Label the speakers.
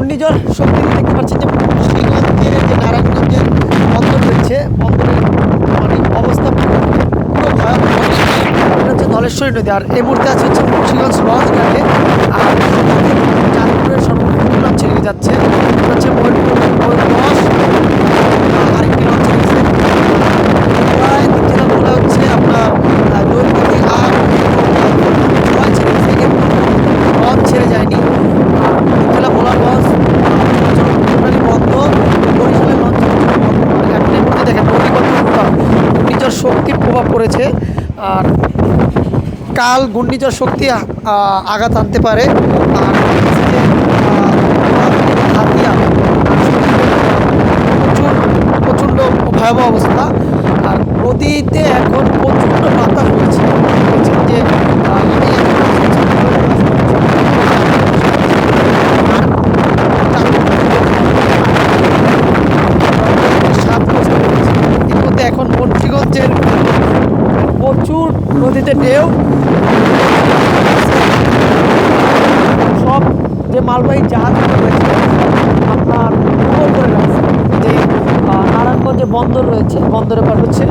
Speaker 1: ঘূর্ণিঝড় শক্তি দেখতে পাচ্ছেন যে মুন্সিগঞ্জের যে নারায়ণগঞ্জের বন্দর রয়েছে, বন্দরের মানে অবস্থা পুরো ভয়াবহ। এটা হচ্ছে ধলেশ্বরী নদী, আর এই মুহূর্তে আছে হচ্ছে মুন্সিগঞ্জ লঞ্চ ঘাটে। আর চাঁদপুরের সর্বপ্রথম লঞ্চ ছেড়ে যাচ্ছে, এটা হচ্ছে ময়ূরপঙ্খ। আরেকটি লঞ্চ ছেড়েছে প্রায় জেলা বলা হচ্ছে আপনার নৈপতি আর ছেড়েছে, লঞ্চ ছেড়ে যায়নি। আর জেলা ভোলা লঞ্চ টোটালি বন্ধ, বরিশালের লঞ্চ বন্ধ। এখন এই মুহূর্তে দেখেন ঘূর্ণিঝড় শক্তির প্রভাব পড়েছে। আর কাল ঘূর্ণিঝড় শক্তি আঘাত আনতে পারে। আর হাতিয়া প্রচণ্ড ভয়াবহ অবস্থা। আর নদীতে এখন প্রচণ্ড বাতাস হচ্ছে, যে এখন মুন্সিগঞ্জের প্রচুর নদীতে ঢেউ, সব যে মালবাহী জাহাজ রয়েছে আপনার ডুবো করে রাখছে। যে নারায়ণগঞ্জে বন্দর রয়েছে, বন্দরে পার হচ্ছে।